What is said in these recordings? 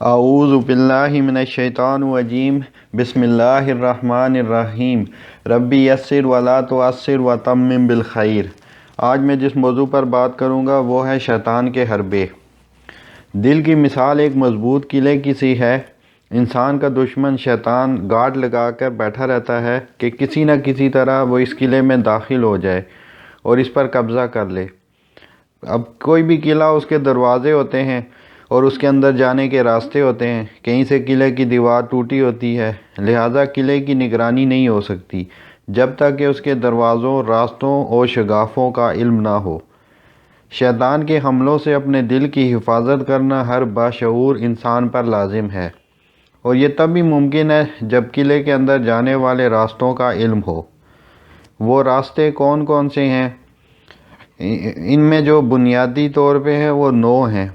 اعوذ باللہ من الشیطان الرجیم بسم اللہ الرحمن الرحیم ربی یسر ولا تعسر وتمم بالخیر۔ آج میں جس موضوع پر بات کروں گا وہ ہے شیطان کے حربے۔ دل کی مثال ایک مضبوط قلعے کی سی ہے۔ انسان کا دشمن شیطان گارڈ لگا کر بیٹھا رہتا ہے کہ کسی نہ کسی طرح وہ اس قلعے میں داخل ہو جائے اور اس پر قبضہ کر لے۔ اب کوئی بھی قلعہ اس کے دروازے ہوتے ہیں اور اس کے اندر جانے کے راستے ہوتے ہیں۔ کہیں سے قلعے کی دیوار ٹوٹی ہوتی ہے، لہذا قلعے کی نگرانی نہیں ہو سکتی جب تک کہ اس کے دروازوں، راستوں اور شگافوں کا علم نہ ہو۔ شیطان کے حملوں سے اپنے دل کی حفاظت کرنا ہر باشعور انسان پر لازم ہے، اور یہ تب بھی ممکن ہے جب قلعے کے اندر جانے والے راستوں کا علم ہو۔ وہ راستے کون کون سے ہیں؟ ان میں جو بنیادی طور پہ ہے وہ 9 ہیں،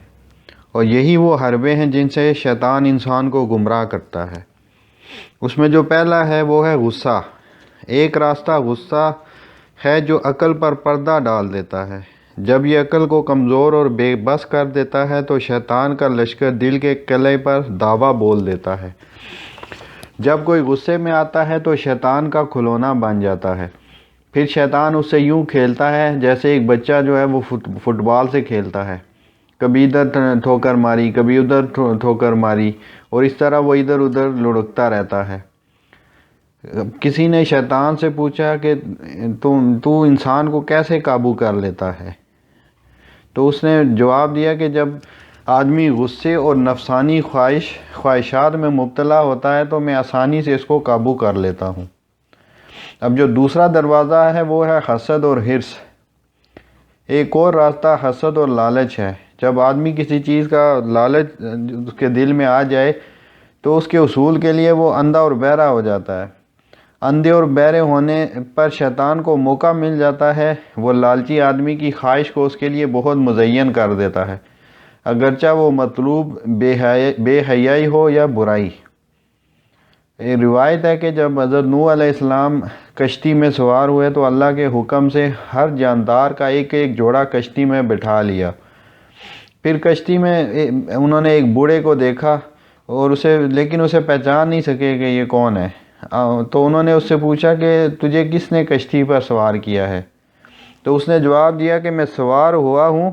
اور یہی وہ حربے ہیں جن سے شیطان انسان کو گمراہ کرتا ہے۔ اس میں جو پہلا ہے وہ ہے غصہ۔ ایک راستہ غصہ ہے جو عقل پر پردہ ڈال دیتا ہے۔ جب یہ عقل کو کمزور اور بے بس کر دیتا ہے تو شیطان کا لشکر دل کے قلعے پر دعویٰ بول دیتا ہے۔ جب کوئی غصے میں آتا ہے تو شیطان کا کھلونا بن جاتا ہے۔ پھر شیطان اس سے یوں کھیلتا ہے جیسے ایک بچہ جو ہے وہ فٹ بال سے کھیلتا ہے۔ کبھی ادھر ٹھوکر ماری، کبھی ادھر ٹھوکر ماری، اور اس طرح وہ ادھر ادھر لڑکتا رہتا ہے۔ کسی نے شیطان سے پوچھا کہ تو انسان کو کیسے قابو کر لیتا ہے؟ تو اس نے جواب دیا کہ جب آدمی غصے اور نفسانی خواہشات میں مبتلا ہوتا ہے تو میں آسانی سے اس کو قابو کر لیتا ہوں۔ اب جو دوسرا دروازہ ہے وہ ہے حسد اور حرص۔ ایک اور راستہ حسد اور لالچ ہے۔ جب آدمی کسی چیز کا لالچ اس کے دل میں آ جائے تو اس کے حصول کے لیے وہ اندھا اور بہرا ہو جاتا ہے۔ اندھے اور بہرے ہونے پر شیطان کو موقع مل جاتا ہے۔ وہ لالچی آدمی کی خواہش کو اس کے لیے بہت مزین کر دیتا ہے، اگرچہ وہ مطلوب بے حیائی ہو یا برائی۔ روایت ہے کہ جب حضرت نوح علیہ السلام کشتی میں سوار ہوئے تو اللہ کے حکم سے ہر جاندار کا ایک ایک جوڑا کشتی میں بٹھا لیا۔ پھر کشتی میں انہوں نے ایک بوڑھے کو دیکھا اور لیکن اسے پہچان نہیں سکے کہ یہ کون ہے۔ تو انہوں نے اس سے پوچھا کہ تجھے کس نے کشتی پر سوار کیا ہے؟ تو اس نے جواب دیا کہ میں سوار ہوا ہوں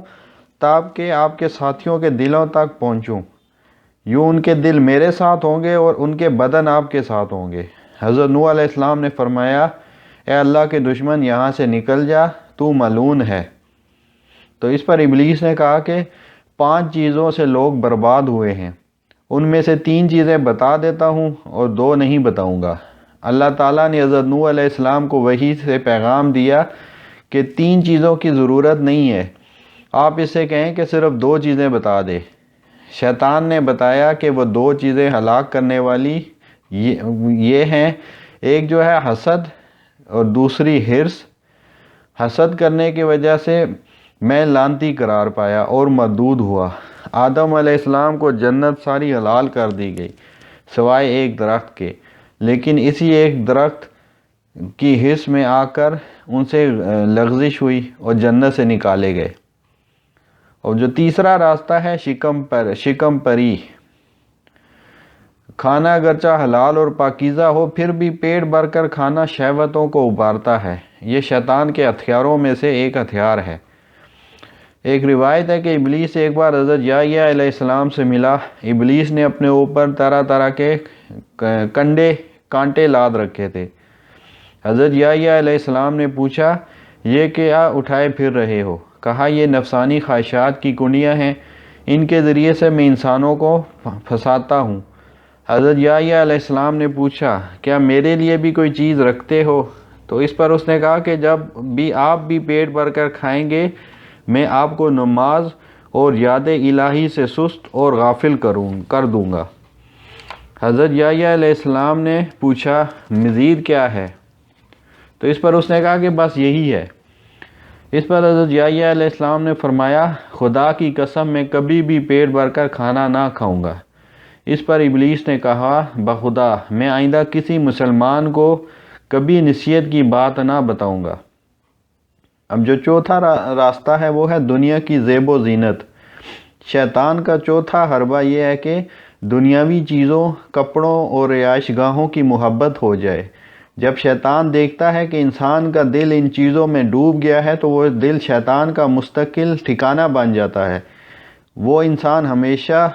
تاکہ آپ کے ساتھیوں کے دلوں تک پہنچوں، یوں ان کے دل میرے ساتھ ہوں گے اور ان کے بدن آپ کے ساتھ ہوں گے۔ حضرت نوح علیہ السلام نے فرمایا، اے اللہ کے دشمن، یہاں سے نکل جا، تو ملعون ہے۔ تو اس پر ابلیس نے کہا کہ 5 چیزوں سے لوگ برباد ہوئے ہیں، ان میں سے 3 چیزیں بتا دیتا ہوں اور 2 نہیں بتاؤں گا۔ اللہ تعالیٰ نے حضرت نوح علیہ السلام کو وحی سے پیغام دیا کہ 3 چیزوں کی ضرورت نہیں ہے، آپ اس سے کہیں کہ صرف 2 چیزیں بتا دے۔ شیطان نے بتایا کہ وہ 2 چیزیں ہلاک کرنے والی یہ ہیں، ایک جو ہے حسد اور دوسری حرص۔ حسد کرنے کی وجہ سے میں لعنتی قرار پایا اور مردود ہوا۔ آدم علیہ السلام کو جنت ساری حلال کر دی گئی سوائے ایک درخت کے، لیکن اسی ایک درخت کی حرص میں آ کر ان سے لغزش ہوئی اور جنت سے نکالے گئے۔ اور جو تیسرا راستہ ہے شکم پری۔ کھانا اگرچہ حلال اور پاکیزہ ہو پھر بھی پیٹ بھر کر کھانا شہوتوں کو ابھارتا ہے۔ یہ شیطان کے ہتھیاروں میں سے ایک ہتھیار ہے۔ ایک روایت ہے کہ ابلیس ایک بار حضرت یحییٰ علیہ السلام سے ملا۔ ابلیس نے اپنے اوپر طرح طرح کے کانٹے لاد رکھے تھے۔ حضرت یحییٰ علیہ السلام نے پوچھا، یہ کیا اٹھائے پھر رہے ہو؟ کہا، یہ نفسانی خواہشات کی کنڈیاں ہیں، ان کے ذریعے سے میں انسانوں کو پھنساتا ہوں۔ حضرت یحییٰ علیہ السلام نے پوچھا، کیا میرے لیے بھی کوئی چیز رکھتے ہو؟ تو اس پر اس نے کہا کہ جب بھی آپ بھی پیٹ بھر کر کھائیں گے میں آپ کو نماز اور یاد الہی سے سست اور غافل کر دوں گا۔ حضرت یحییٰ علیہ السلام نے پوچھا، مزید کیا ہے؟ تو اس پر اس نے کہا کہ بس یہی ہے۔ اس پر حضرت یحییٰ علیہ السلام نے فرمایا، خدا کی قسم میں کبھی بھی پیٹ بھر کر کھانا نہ کھاؤں گا۔ اس پر ابلیس نے کہا، بخدا میں آئندہ کسی مسلمان کو کبھی نصیحت کی بات نہ بتاؤں گا۔ اب جو چوتھا راستہ ہے وہ ہے دنیا کی زیب و زینت۔ شیطان کا چوتھا حربہ یہ ہے کہ دنیاوی چیزوں، کپڑوں اور رہائش گاہوں کی محبت ہو جائے۔ جب شیطان دیکھتا ہے کہ انسان کا دل ان چیزوں میں ڈوب گیا ہے تو وہ دل شیطان کا مستقل ٹھکانہ بن جاتا ہے۔ وہ انسان ہمیشہ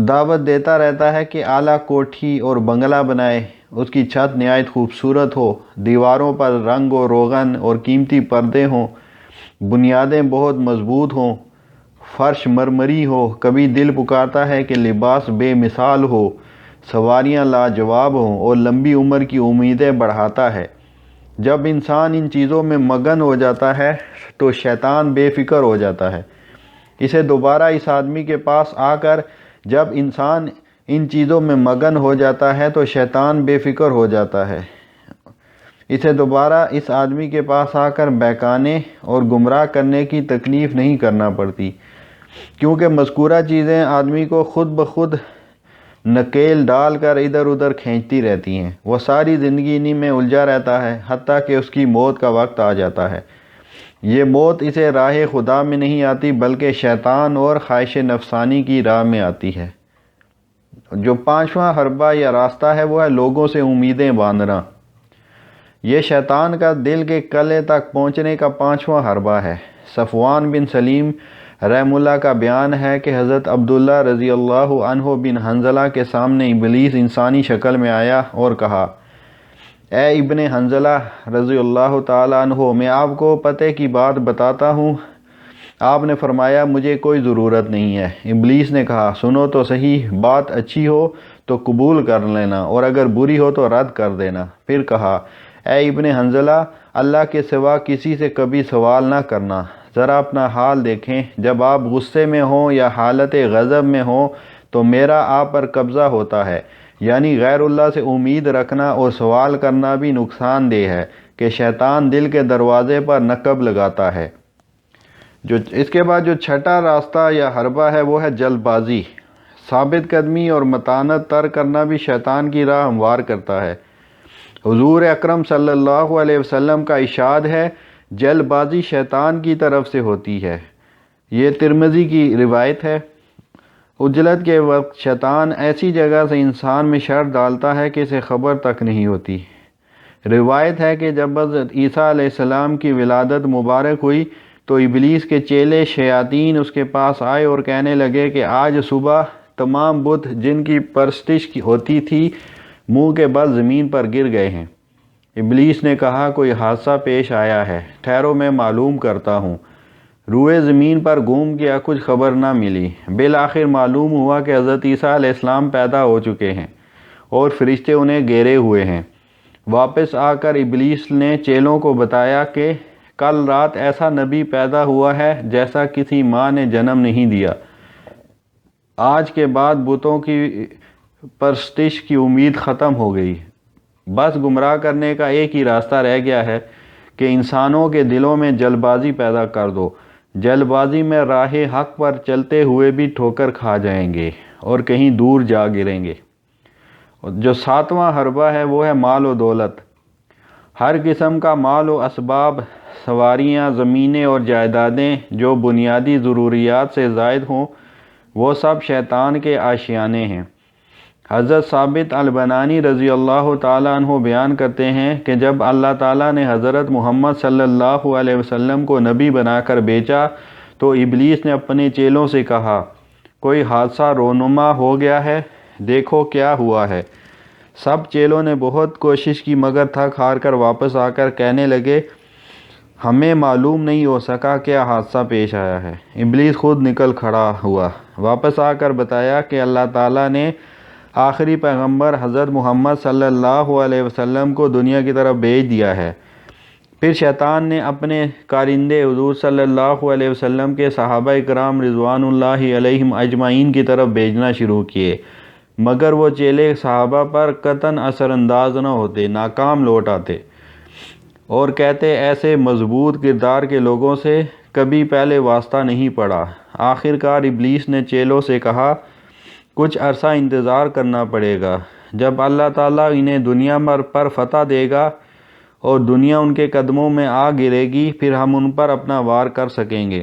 دعوت دیتا رہتا ہے کہ اعلیٰ کوٹھی اور بنگلہ بنائے، اس کی چھت نہایت خوبصورت ہو، دیواروں پر رنگ و روغن اور قیمتی پردے ہوں، بنیادیں بہت مضبوط ہوں، فرش مرمری ہو۔ کبھی دل پکارتا ہے کہ لباس بے مثال ہو، سواریاں لاجواب ہوں اور لمبی عمر کی امیدیں بڑھاتا ہے۔ جب انسان ان چیزوں میں مگن ہو جاتا ہے تو شیطان بے فکر ہو جاتا ہے۔ اسے دوبارہ اس آدمی کے پاس آ کر جب انسان ان چیزوں میں مگن ہو جاتا ہے تو شیطان بے فکر ہو جاتا ہے۔ اسے دوبارہ اس آدمی کے پاس آ کر بہکانے اور گمراہ کرنے کی تکلیف نہیں کرنا پڑتی، کیونکہ مذکورہ چیزیں آدمی کو خود بخود نکیل ڈال کر ادھر ادھر کھینچتی رہتی ہیں۔ وہ ساری زندگی انہی میں الجھا رہتا ہے حتیٰ کہ اس کی موت کا وقت آ جاتا ہے۔ یہ موت اسے راہ خدا میں نہیں آتی بلکہ شیطان اور خواہش نفسانی کی راہ میں آتی ہے۔ جو پانچواں حربہ یا راستہ ہے وہ ہے لوگوں سے امیدیں باندھنا۔ یہ شیطان کا دل کے قلعے تک پہنچنے کا پانچواں حربہ ہے۔ صفوان بن سلیم رحم اللہ کا بیان ہے کہ حضرت عبداللہ رضی اللہ عنہ بن حنظلہ کے سامنے ابلیس انسانی شکل میں آیا اور کہا، اے ابن حنظلہ رضی اللہ تعالیٰ عنہ، میں آپ کو پتے کی بات بتاتا ہوں۔ آپ نے فرمایا، مجھے کوئی ضرورت نہیں ہے۔ ابلیس نے کہا، سنو تو صحیح، بات اچھی ہو تو قبول کر لینا اور اگر بری ہو تو رد کر دینا۔ پھر کہا، اے ابن حنظلہ، اللہ کے سوا کسی سے کبھی سوال نہ کرنا۔ ذرا اپنا حال دیکھیں، جب آپ غصے میں ہوں یا حالت غضب میں ہوں تو میرا آپ پر قبضہ ہوتا ہے، یعنی غیر اللہ سے امید رکھنا اور سوال کرنا بھی نقصان دہ ہے کہ شیطان دل کے دروازے پر نقب لگاتا ہے۔ اس کے بعد جو چھٹا راستہ یا حربہ ہے وہ ہے جلد بازی۔ ثابت قدمی اور متانت ترک کرنا بھی شیطان کی راہ ہموار کرتا ہے۔ حضور اکرم صلی اللہ علیہ وسلم کا ارشاد ہے، جلد بازی شیطان کی طرف سے ہوتی ہے۔ یہ ترمذی کی روایت ہے۔ عجلت کے وقت شیطان ایسی جگہ سے انسان میں شر ڈالتا ہے کہ اسے خبر تک نہیں ہوتی۔ روایت ہے کہ جب حضرت عیسیٰ علیہ السلام کی ولادت مبارک ہوئی تو ابلیس کے چیلے شیاطین اس کے پاس آئے اور کہنے لگے کہ آج صبح تمام بت جن کی پرستش ہوتی تھی منہ کے بل زمین پر گر گئے ہیں۔ ابلیس نے کہا، کوئی حادثہ پیش آیا ہے، ٹھہرو میں معلوم کرتا ہوں۔ روئے زمین پر گھوم گیا، کچھ خبر نہ ملی۔ بالآخر معلوم ہوا کہ حضرت عیسیٰ علیہ السلام پیدا ہو چکے ہیں اور فرشتے انہیں گھیرے ہوئے ہیں۔ واپس آ کر ابلیس نے چیلوں کو بتایا کہ کل رات ایسا نبی پیدا ہوا ہے جیسا کسی ماں نے جنم نہیں دیا۔ آج کے بعد بتوں کی پرستش کی امید ختم ہو گئی۔ بس گمراہ کرنے کا ایک ہی راستہ رہ گیا ہے کہ انسانوں کے دلوں میں جلد بازی پیدا کر دو۔ جلد بازی میں راہ حق پر چلتے ہوئے بھی ٹھوکر کھا جائیں گے اور کہیں دور جا گریں گے۔ جو ساتواں حربہ ہے وہ ہے مال و دولت۔ ہر قسم کا مال و اسباب، سواریاں، زمینیں اور جائیدادیں جو بنیادی ضروریات سے زائد ہوں، وہ سب شیطان کے آشیانے ہیں۔ حضرت ثابت البنانی رضی اللہ تعالیٰ عنہ بیان کرتے ہیں کہ جب اللہ تعالیٰ نے حضرت محمد صلی اللہ علیہ وسلم کو نبی بنا کر بھیجا تو ابلیس نے اپنے چیلوں سے کہا، کوئی حادثہ رونما ہو گیا ہے، دیکھو کیا ہوا ہے۔ سب چیلوں نے بہت کوشش کی مگر تھک ہار کر واپس آ کر کہنے لگے، ہمیں معلوم نہیں ہو سکا کیا حادثہ پیش آیا ہے۔ ابلیس خود نکل کھڑا ہوا، واپس آ کر بتایا کہ اللہ تعالیٰ نے آخری پیغمبر حضرت محمد صلی اللہ علیہ وسلم کو دنیا کی طرف بھیج دیا ہے۔ پھر شیطان نے اپنے کارندے حضور صلی اللہ علیہ وسلم کے صحابہ کرام رضوان اللہ علیہم اجمعین کی طرف بھیجنا شروع کیے، مگر وہ چیلے صحابہ پر قطعاً اثر انداز نہ ہوتے، ناکام لوٹ آتے اور کہتے، ایسے مضبوط کردار کے لوگوں سے کبھی پہلے واسطہ نہیں پڑا۔ آخر کار ابلیس نے چیلوں سے کہا، کچھ عرصہ انتظار کرنا پڑے گا، جب اللہ تعالیٰ انہیں دنیا پر فتح دے گا اور دنیا ان کے قدموں میں آ گرے گی، پھر ہم ان پر اپنا وار کر سکیں گے۔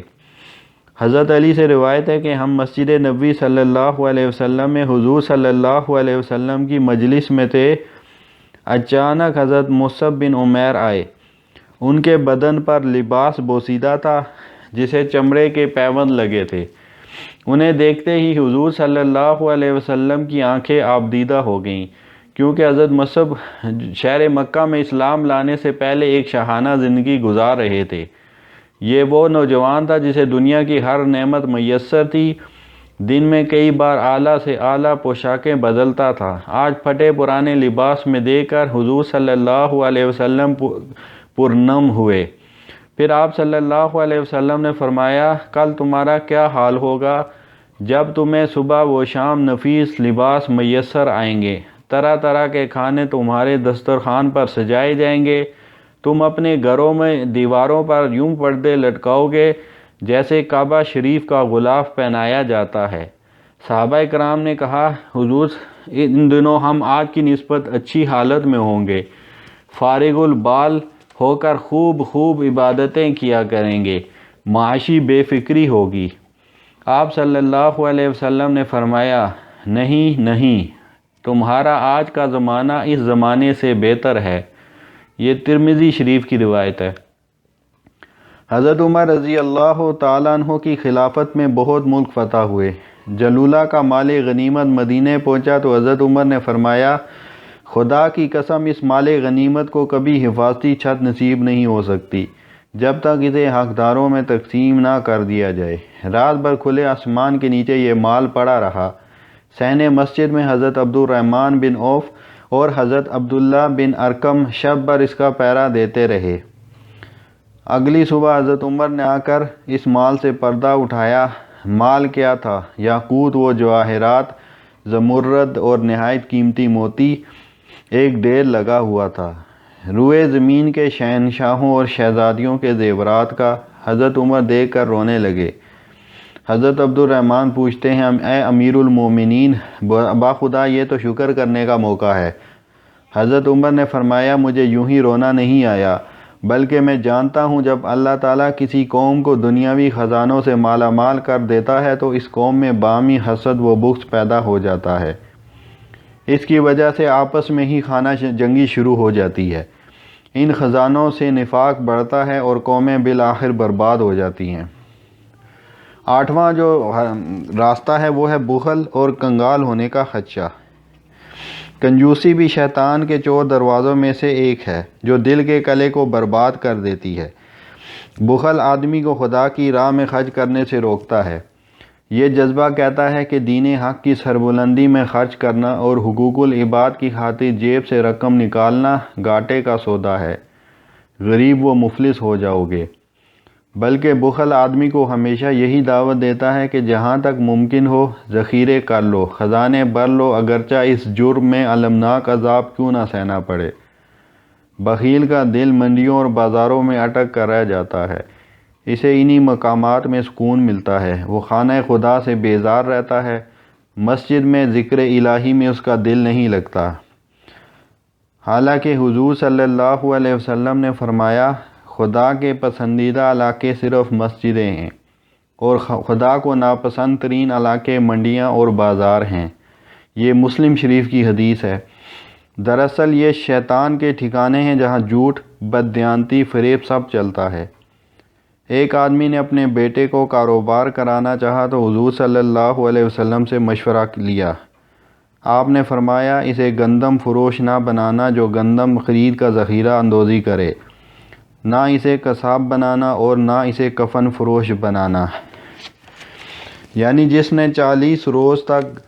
حضرت علی سے روایت ہے کہ ہم مسجد نبوی صلی اللہ علیہ وسلم میں حضور صلی اللہ علیہ وسلم کی مجلس میں تھے، اچانک حضرت مصعب بن عمیر آئے۔ ان کے بدن پر لباس بوسیدہ تھا جسے چمڑے کے پیوند لگے تھے۔ انہیں دیکھتے ہی حضور صلی اللہ علیہ وسلم کی آنکھیں آبدیدہ ہو گئیں، کیونکہ حضرت مصعب شہر مکہ میں اسلام لانے سے پہلے ایک شاہانہ زندگی گزار رہے تھے۔ یہ وہ نوجوان تھا جسے دنیا کی ہر نعمت میسر تھی، دن میں کئی بار اعلیٰ سے اعلیٰ پوشاکیں بدلتا تھا۔ آج پھٹے پرانے لباس میں دیکھ کر حضور صلی اللہ علیہ وسلم پرنم ہوئے۔ پھر آپ صلی اللہ علیہ وسلم نے فرمایا، کل تمہارا کیا حال ہوگا جب تمہیں صبح و شام نفیس لباس میسر آئیں گے، طرح طرح کے کھانے تمہارے دسترخوان پر سجائے جائیں گے، تم اپنے گھروں میں دیواروں پر یوں پردے لٹکاؤ گے جیسے کعبہ شریف کا غلاف پہنایا جاتا ہے۔ صحابہ کرام نے کہا، حضور ان دنوں ہم آج کی نسبت اچھی حالت میں ہوں گے، فارغ البال ہو کر خوب عبادتیں کیا کریں گے، معاشی بے فکری ہوگی۔ آپ صلی اللہ علیہ وسلم نے فرمایا، نہیں، تمہارا آج کا زمانہ اس زمانے سے بہتر ہے۔ یہ ترمذی شریف کی روایت ہے۔ حضرت عمر رضی اللہ تعالیٰ عنہ کی خلافت میں بہت ملک فتح ہوئے۔ جلولہ کا مال غنیمت مدینہ پہنچا تو حضرت عمر نے فرمایا، خدا کی قسم اس مال غنیمت کو کبھی حفاظتی چھت نصیب نہیں ہو سکتی جب تک اسے حقداروں میں تقسیم نہ کر دیا جائے۔ رات بھر کھلے آسمان کے نیچے یہ مال پڑا رہا۔ صحن مسجد میں حضرت عبد الرحمن بن عوف اور حضرت عبداللہ بن ارقم شب بھر اس کا پہرا دیتے رہے۔ اگلی صبح حضرت عمر نے آ کر اس مال سے پردہ اٹھایا۔ مال کیا تھا؟ یاقوت و جواہرات، زمرد اور نہایت قیمتی موتی ایک ڈھیر لگا ہوا تھا۔ روئے زمین کے شہنشاہوں اور شہزادیوں کے زیورات کا۔ حضرت عمر دیکھ کر رونے لگے۔ حضرت عبد الرحمن پوچھتے ہیں، اے امیر المومنین، باخدا یہ تو شکر کرنے کا موقع ہے۔ حضرت عمر نے فرمایا، مجھے یوں ہی رونا نہیں آیا، بلکہ میں جانتا ہوں جب اللہ تعالیٰ کسی قوم کو دنیاوی خزانوں سے مالا مال کر دیتا ہے تو اس قوم میں باہمی حسد و بغض پیدا ہو جاتا ہے۔ اس کی وجہ سے آپس میں ہی خانہ جنگی شروع ہو جاتی ہے۔ ان خزانوں سے نفاق بڑھتا ہے اور قومیں بالآخر برباد ہو جاتی ہیں۔ آٹھواں جو راستہ ہے وہ ہے بخل اور کنگال ہونے کا خدشہ۔ کنجوسی بھی شیطان کے چور دروازوں میں سے ایک ہے جو دل کے قلعے کو برباد کر دیتی ہے۔ بخل آدمی کو خدا کی راہ میں خرچ کرنے سے روکتا ہے۔ یہ جذبہ کہتا ہے کہ دین حق کی سربلندی میں خرچ کرنا اور حقوق العباد کی خاطر جیب سے رقم نکالنا گھاٹے کا سودا ہے، غریب و مفلس ہو جاؤ گے۔ بلکہ بخل آدمی کو ہمیشہ یہی دعوت دیتا ہے کہ جہاں تک ممکن ہو ذخیرے کر لو، خزانے بھر لو، اگرچہ اس جرم میں المناک عذاب کیوں نہ سہنا پڑے۔ بخیل کا دل منڈیوں اور بازاروں میں اٹک کر رہ جاتا ہے، اسے انہی مقامات میں سکون ملتا ہے۔ وہ خانہ خدا سے بیزار رہتا ہے، مسجد میں ذکر الہی میں اس کا دل نہیں لگتا۔ حالانکہ حضور صلی اللہ علیہ وسلم نے فرمایا، خدا کے پسندیدہ علاقے صرف مسجدیں ہیں اور خدا کو ناپسند ترین علاقے منڈیاں اور بازار ہیں۔ یہ مسلم شریف کی حدیث ہے۔ دراصل یہ شیطان کے ٹھکانے ہیں جہاں جھوٹ، بددیانتی، فریب سب چلتا ہے۔ ایک آدمی نے اپنے بیٹے کو کاروبار کرانا چاہا تو حضور صلی اللہ علیہ وسلم سے مشورہ لیا۔ آپ نے فرمایا، اسے گندم فروش نہ بنانا جو گندم خرید کا ذخیرہ اندوزی کرے، نہ اسے قصاب بنانا اور نہ اسے کفن فروش بنانا۔ یعنی جس نے 40 روز تک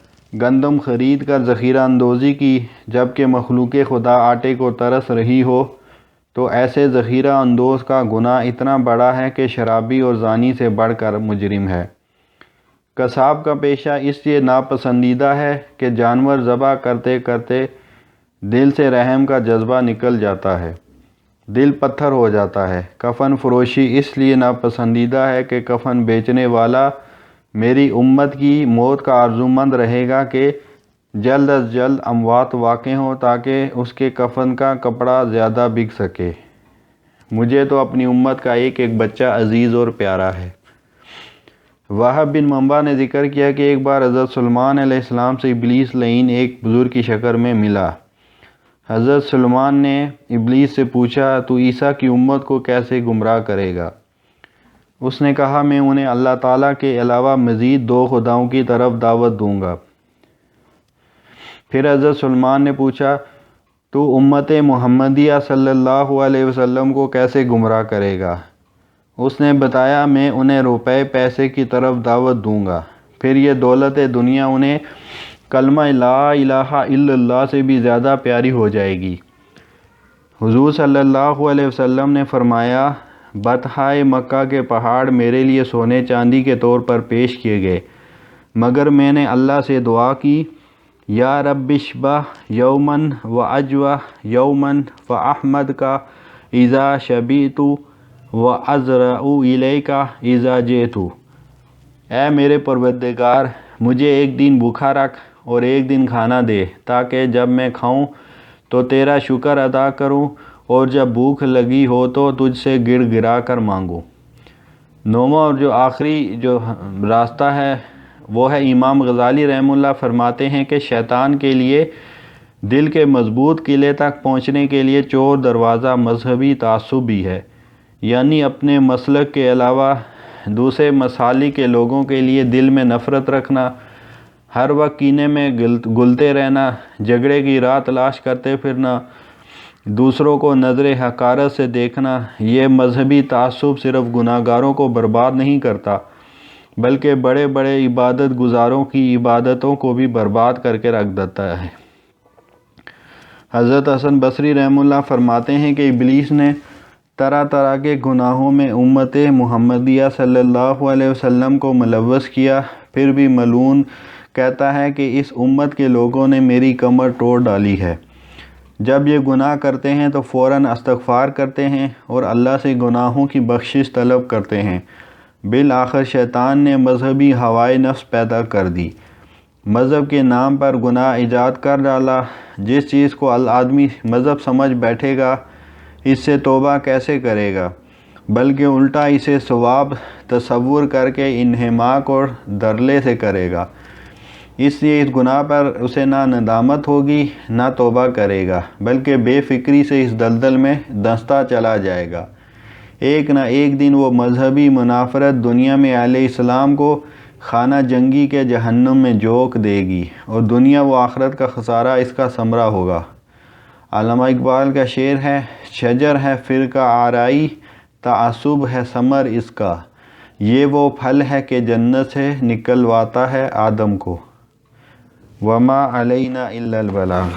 گندم خرید کر ذخیرہ اندوزی کی جبکہ مخلوق خدا آٹے کو ترس رہی ہو، تو ایسے ذخیرہ اندوز کا گناہ اتنا بڑا ہے کہ شرابی اور زانی سے بڑھ کر مجرم ہے۔ قصاب کا پیشہ اس لیے ناپسندیدہ ہے کہ جانور ذبح کرتے کرتے دل سے رحم کا جذبہ نکل جاتا ہے، دل پتھر ہو جاتا ہے۔ کفن فروشی اس لیے ناپسندیدہ ہے کہ کفن بیچنے والا میری امت کی موت کا آرزومند رہے گا کہ جلد از جلد اموات واقع ہوں تاکہ اس کے کفن کا کپڑا زیادہ بک سکے۔ مجھے تو اپنی امت کا ایک ایک بچہ عزیز اور پیارا ہے۔ وہب بن منبع نے ذکر کیا کہ ایک بار حضرت سلیمان علیہ السلام سے ابلیس لعین ایک بزرگ کی شکل میں ملا۔ حضرت سلیمان نے ابلیس سے پوچھا تو عیسیٰ کی امت کو کیسے گمراہ کرے گا؟ اس نے کہا میں انہیں اللہ تعالیٰ کے علاوہ مزید 2 خداؤں کی طرف دعوت دوں گا۔ پھر حضرت سلیمان نے پوچھا تو امت محمدیہ صلی اللہ علیہ وسلم کو کیسے گمراہ کرے گا؟ اس نے بتایا میں انہیں روپے پیسے کی طرف دعوت دوں گا، پھر یہ دولت دنیا انہیں کلمہ لا الہ الا اللہ سے بھی زیادہ پیاری ہو جائے گی۔ حضور صلی اللہ علیہ وسلم نے فرمایا بطحائے مکہ کے پہاڑ میرے لیے سونے چاندی کے طور پر پیش کیے گئے، مگر میں نے اللہ سے دعا کی یا رب اشبہ یومن و اجوہ یومن و احمد کا اذا شبیت و ازرع الیک اذا جئت۔ اے میرے پروردگار مجھے ایک دن بھوکا رکھ اور ایک دن کھانا دے، تاکہ جب میں کھاؤں تو تیرا شکر ادا کروں اور جب بھوک لگی ہو تو تجھ سے گڑ گڑا کر مانگوں۔ 9واں اور جو آخری جو راستہ ہے وہ ہے امام غزالی رحمہ اللہ فرماتے ہیں کہ شیطان کے لیے دل کے مضبوط قلعے تک پہنچنے کے لیے چور دروازہ مذہبی تعصب بھی ہے، یعنی اپنے مسلک کے علاوہ دوسرے مسالک کے لوگوں کے لیے دل میں نفرت رکھنا، ہر وقت کینے میں گلتے رہنا، جھگڑے کی راہ تلاش کرتے پھرنا، دوسروں کو نظر حقارت سے دیکھنا۔ یہ مذہبی تعصب صرف گناہ گاروں کو برباد نہیں کرتا بلکہ بڑے بڑے عبادت گزاروں کی عبادتوں کو بھی برباد کر کے رکھ دیتا ہے۔ حضرت حسن بصری رحمہ اللہ فرماتے ہیں کہ ابلیس نے طرح طرح کے گناہوں میں امت محمدیہ صلی اللہ علیہ وسلم کو ملوث کیا، پھر بھی ملعون کہتا ہے کہ اس امت کے لوگوں نے میری کمر توڑ ڈالی ہے۔ جب یہ گناہ کرتے ہیں تو فوراً استغفار کرتے ہیں اور اللہ سے گناہوں کی بخشش طلب کرتے ہیں۔ بالآخر شیطان نے مذہبی ہوائے نفس پیدا کر دی، مذہب کے نام پر گناہ ایجاد کر ڈالا۔ جس چیز کو آدمی مذہب سمجھ بیٹھے گا اس سے توبہ کیسے کرے گا، بلکہ الٹا اسے ثواب تصور کر کے انہماک اور دھڑلے سے کرے گا۔ اس لیے اس گناہ پر اسے نہ ندامت ہوگی نہ توبہ کرے گا، بلکہ بے فکری سے اس دلدل میں دھنستا چلا جائے گا۔ ایک نہ ایک دن وہ مذہبی منافرت دنیا میں اہل اسلام کو خانہ جنگی کے جہنم میں جھونک دے گی، اور دنیا و آخرت کا خسارہ اس کا ثمرہ ہوگا۔ علامہ اقبال کا شعر ہے شجر ہے فرقہ آرائی تعصب ہے ثمر اس کا، یہ وہ پھل ہے کہ جنت سے نکلواتا ہے آدم کو، وما علینا الا البلاغ۔